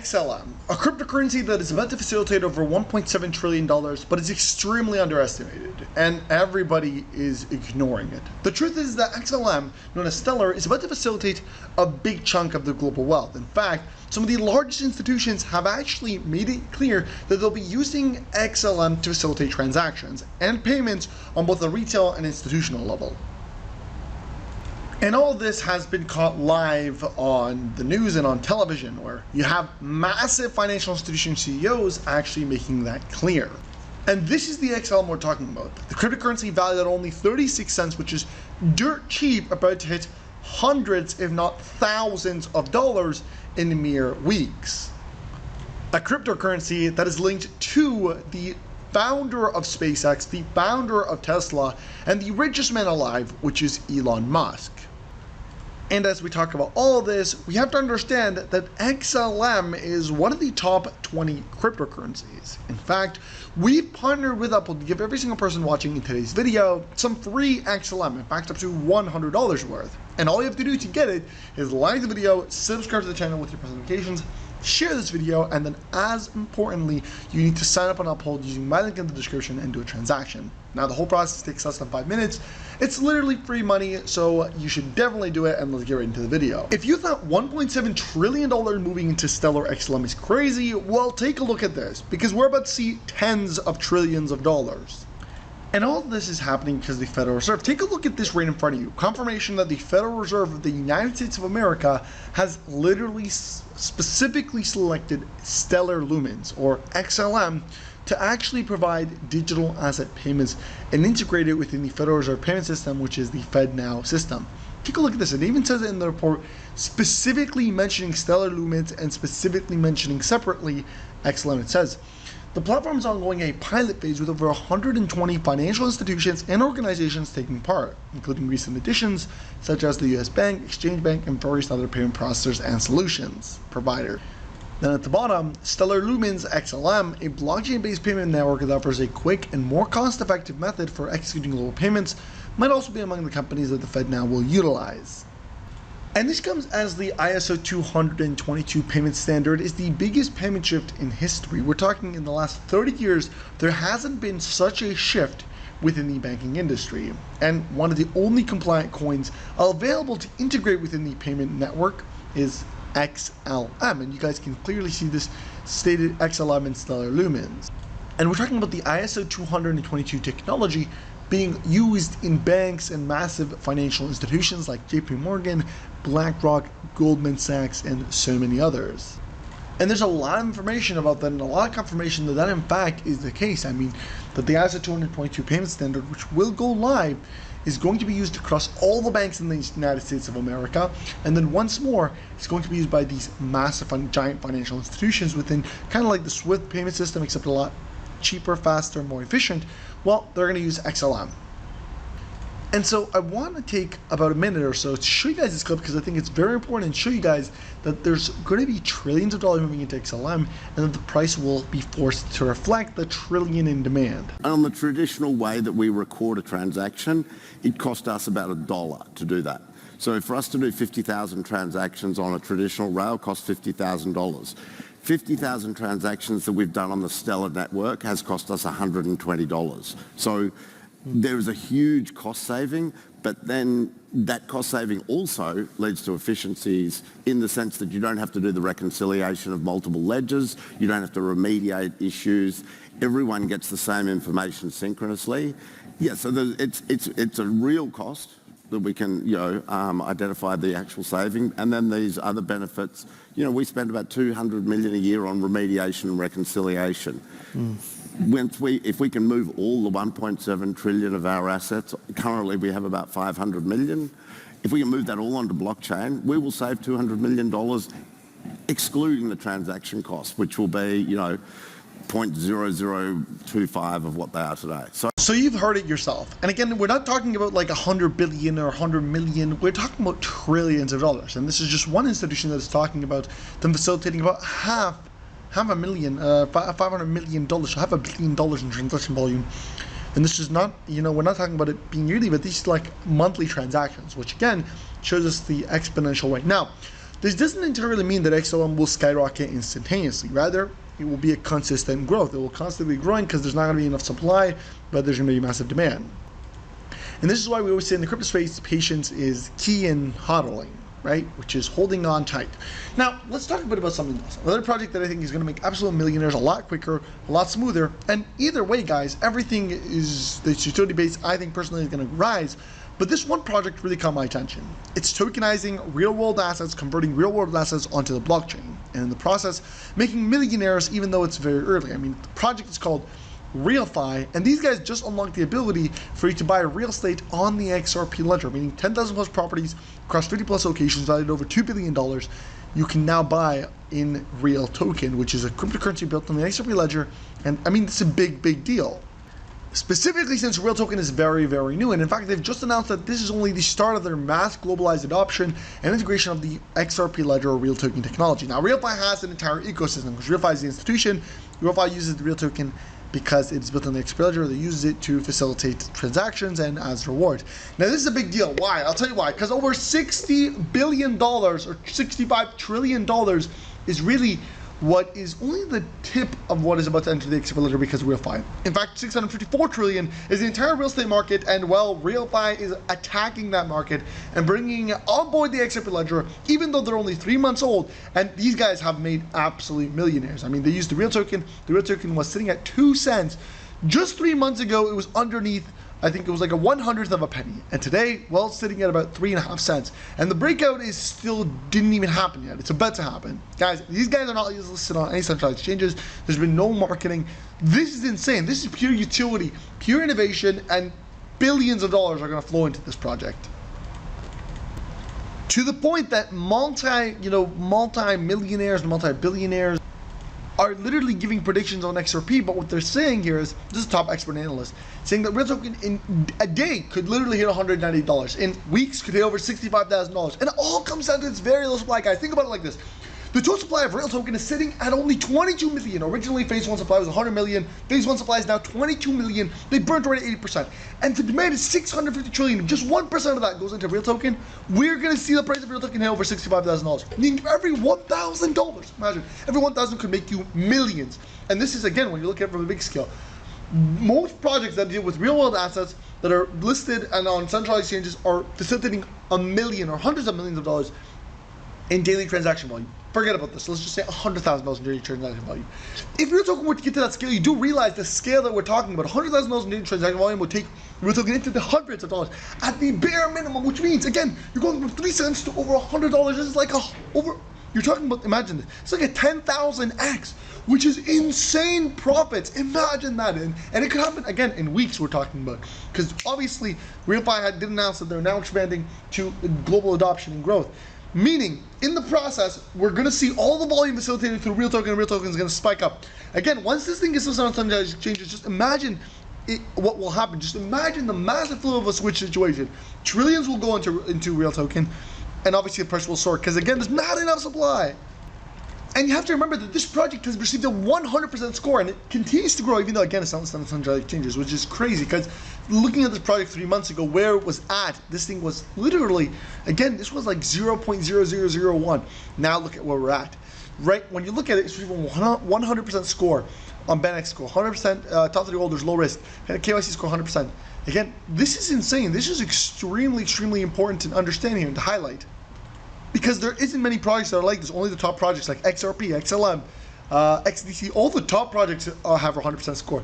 XLM, a cryptocurrency that is about to facilitate over $1.7 trillion, but is extremely underestimated, and everybody is ignoring it. The truth is that XLM, known as Stellar, is about to facilitate a big chunk of the global wealth. In fact, some of the largest institutions have actually made it clear that they'll be using XLM to facilitate transactions and payments on both the retail and institutional level. And all of this has been caught live on the news and on television, where you have massive financial institution CEOs actually making that clear. And this is the XLM we're talking about. The cryptocurrency valued at only 36 cents, which is dirt cheap, about to hit hundreds, if not thousands of dollars in mere weeks. A cryptocurrency that is linked to the founder of SpaceX, the founder of Tesla, and the richest man alive, which is Elon Musk. And as we talk about all of this, we have to understand that XLM is one of the top 20 cryptocurrencies. In fact, we've partnered with Apple to give every single person watching in today's video some free XLM, in fact up to $100 worth. And all you have to do to get it is like the video, subscribe to the channel with your post notifications, share this video, and then as importantly, you need to sign up on Uphold using my link in the description and do a transaction. Now the whole process takes less than 5 minutes. It's literally free money, so you should definitely do it, and let's get right into the video. If you thought $1.7 trillion moving into Stellar XLM is crazy, well, take a look at this, because we're about to see tens of trillions of dollars. And all of this is happening because of the Federal Reserve. Take a look at this right in front of you. Confirmation that the Federal Reserve of the United States of America has literally specifically selected Stellar Lumens, or XLM, to actually provide digital asset payments and integrate it within the Federal Reserve payment system, which is the FedNow system. Take a look at this. It even says it in the report, specifically mentioning Stellar Lumens and specifically mentioning separately XLM. It says, the platform is ongoing a pilot phase with over 120 financial institutions and organizations taking part, including recent additions such as the US Bank, Exchange Bank, and various other payment processors and solutions providers. Then at the bottom, Stellar Lumens XLM, a blockchain-based payment network that offers a quick and more cost-effective method for executing global payments, might also be among the companies that the FedNow will utilize. And this comes as the ISO 20022 payment standard is the biggest payment shift in history. We're talking in the last 30 years, there hasn't been such a shift within the banking industry. And one of the only compliant coins available to integrate within the payment network is XLM. And you guys can clearly see this stated XLM and Stellar Lumens. And we're talking about the ISO 222 technology being used in banks and massive financial institutions like JP Morgan, BlackRock, Goldman Sachs, and so many others. And there's a lot of information about that and a lot of confirmation that that in fact is the case. I mean, that the ISO 222 payment standard, which will go live, is going to be used across all the banks in the United States of America. And then once more, it's going to be used by these massive giant financial institutions within kind of like the SWIFT payment system, except a lot cheaper, faster, more efficient. Well, they're going to use XLM. And so I want to take about a minute or so to show you guys this clip, because I think it's very important, and show you guys that there's going to be trillions of dollars moving into XLM, and that the price will be forced to reflect the trillion in demand. On the traditional way that we record a transaction, it cost us about $1 to do that. So for us to do 50,000 transactions on a traditional rail costs $50,000. 50,000 transactions that we've done on the Stellar network has cost us $120. So there is a huge cost saving, but then that cost saving also leads to efficiencies in the sense that you don't have to do the reconciliation of multiple ledgers, you don't have to remediate issues, everyone gets the same information synchronously. Yeah, so it's a real cost that we can identify the actual saving, and then these other benefits. We spend about $200 million a year on remediation and reconciliation. If we can move all the 1.7 trillion of our assets, currently we have about 500 million. If we can move that all onto blockchain, we will save $200 million, excluding the transaction costs, which will be 0.0025 of what they are today. So you've heard it yourself. And again, we're not talking about like 100 billion or 100 million. We're talking about trillions of dollars. And this is just one institution that is talking about them facilitating about half $500 million, so $500 million in transaction volume. And this is not, we're not talking about it being yearly, but these are like monthly transactions, which again shows us the exponential way. Now, This doesn't entirely mean that XLM will skyrocket instantaneously. Rather, it will be a consistent growth. It will constantly be growing because there's not going to be enough supply, but there's going to be massive demand. And this is why we always say in the crypto space, patience is key in hodling, right? Which is holding on tight. Now, let's talk a bit about something else. Another project that I think is going to make absolute millionaires a lot quicker, a lot smoother. And either way, guys, everything is, the utility base, I think personally, is going to rise. But this one project really caught my attention. It's tokenizing real-world assets, converting real-world assets onto the blockchain, and in the process, making millionaires even though it's very early. I mean, the project is called RealFi, and these guys just unlocked the ability for you to buy real estate on the XRP ledger, meaning 10,000 plus properties across 50 plus locations valued over $2 billion. You can now buy in Real Token, which is a cryptocurrency built on the XRP ledger, and I mean, it's a big deal. Specifically since Real Token is very new, and in fact they've just announced that this is only the start of their mass globalized adoption and integration of the XRP ledger or Real Token technology. Now RealFi has an entire ecosystem because RealFi is the institution. RealFi uses the Real Token because it's built on the XRP ledger. They use it to facilitate transactions and as reward. Now this is a big deal. Why? I'll tell you why. Because over $60 billion or $65 trillion is really what is only the tip of what is about to enter the XRP ledger because of RealFi. In fact, $654 trillion is the entire real estate market, and well, RealFi is attacking that market and bringing on board the XRP ledger, even though they're only 3 months old, and these guys have made absolute millionaires. I mean, they used the Real Token. The Real Token was sitting at 2 cents. Just 3 months ago, it was underneath, I think it was like a 1/100th of a penny. And today, well, it's sitting at about 3.5 cents. And the breakout is still didn't even happen yet. It's about to happen. Guys, these guys are not listed on any centralized exchanges. There's been no marketing. This is insane. This is pure utility, pure innovation, and billions of dollars are going to flow into this project. To the point that multi-millionaires, multi-billionaires are literally giving predictions on XRP, but what they're saying here is, this is a top expert analyst, saying that Real Token in a day could literally hit $190, in weeks could hit over $65,000, and it all comes down to its very low supply, guys. Think about it like this. The total supply of Real Token is sitting at only 22 million. Originally, phase 1 supply was 100 million. Phase 1 supply is now 22 million. They burnt already 80%. And the demand is 650 trillion. Just 1% of that goes into Real Token. We're going to see the price of Real Token hit over $65,000. Meaning every $1,000, imagine, every 1,000 could make you millions. And this is, again, when you look at it from a big scale, most projects that deal with real world assets that are listed and on centralized exchanges are facilitating a million or hundreds of millions of dollars in daily transaction volume. Forget about this. Let's just say $100,000 in daily transaction volume. If Real Token were to get to that scale, you do realize the scale that we're talking about. $100,000 in daily transaction volume would take Real Token into the hundreds of dollars at the bare minimum, which means, again, you're going from 3 cents to over $100. This is like you're talking about, imagine this. It's like a 10,000x, which is insane profits. Imagine that. And it could happen, again, in weeks we're talking about. Because obviously, RealFi did announce that they're now expanding to global adoption and growth. Meaning, in the process, we're going to see all the volume facilitated through Real Token, and Real Token is going to spike up. Again, once this thing gets listed on centralized exchanges, just imagine what will happen. Just imagine the massive flow of a switch situation. Trillions will go into Real Token, and obviously the price will soar, because again, there's not enough supply. And you have to remember that this project has received a 100% score, and it continues to grow, even though, again, it's not listed on centralized exchanges, which is crazy, because looking at this project 3 months ago, where it was at, this thing was literally, again, this was like 0.0001. Now look at where we're at. Right, when you look at it, it's 100% score on BenX score, 100% top 3 holders, low risk, and KYC score 100%. Again, this is insane. This is extremely important to understand here and to highlight. Because there isn't many projects that are like this. Only the top projects like XRP, XLM, XDC, all the top projects have a 100% score.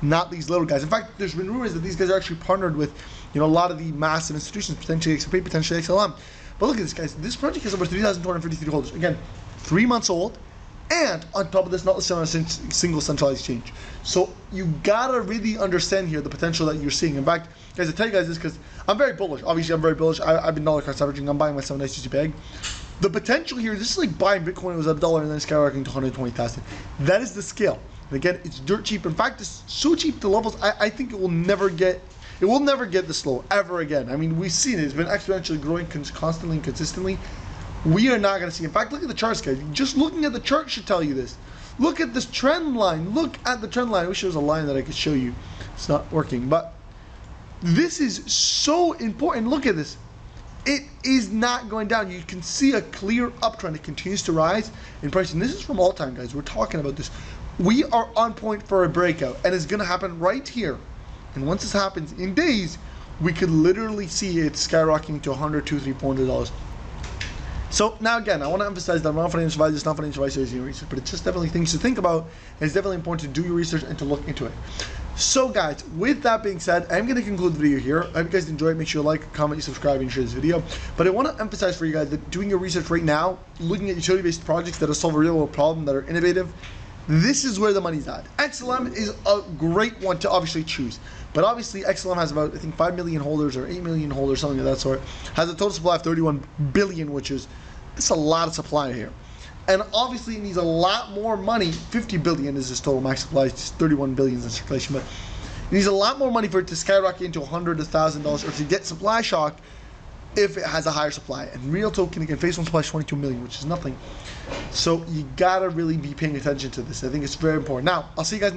Not these little guys. In fact, there's been rumors that these guys are actually partnered with, a lot of the massive institutions, potentially XRP, potentially XLM. But look at this, guys. This project has over 3,253 holders. Again, 3 months old, and on top of this, not listed on a single centralized exchange. So you gotta really understand here the potential that you're seeing. In fact, guys, I tell you guys this because I'm very bullish. Obviously, I'm very bullish. I've been dollar cost averaging. I'm buying my 7 SGC bag. The potential here, this is like buying Bitcoin when it was at $1 and then skyrocketing to 120,000. That is the scale. And again, it's dirt cheap. In fact, it's so cheap to levels. I think it will never get this low ever again. I mean, we've seen it. It's been exponentially growing constantly and consistently. We are not going to see. In fact, look at the charts, guys. Just looking at the chart should tell you this. Look at this trend line. Look at the trend line. I wish there was a line that I could show you. It's not working, but this is so important. Look at this. it is not going down. You can see a clear uptrend. It continues to rise in pricing. This is from all time, guys. We're talking about this. We are on point for a breakout, and it's going to happen right here. And once this happens in days, we could literally see it skyrocketing to $100, $200, $300, $400. So now again, I want to emphasize that I'm not financial advisor, it's not financial advice, it's your research, but it's just definitely things to think about, and it's definitely important to do your research and to look into it. So guys, with that being said, I'm going to conclude the video here. I hope you guys enjoyed. Make sure you like, comment, subscribe, and share this video. But I want to emphasize for you guys that doing your research right now, looking at utility-based projects that solve a real-world problem, that are innovative, this is where the money's at. XLM is a great one to obviously choose. But obviously, XLM has about, I think, 5 million holders or 8 million holders, something of that sort. Has a total supply of 31 billion, which is, it's a lot of supply here. And obviously, it needs a lot more money. 50 billion is its total max supply. It's 31 billion in circulation. But it needs a lot more money for it to skyrocket into $100, $1,000, or to get supply shock if it has a higher supply. And real token, again, phase one supply is 22 million, which is nothing. So you gotta really be paying attention to this. I think it's very important. Now, I'll see you guys in the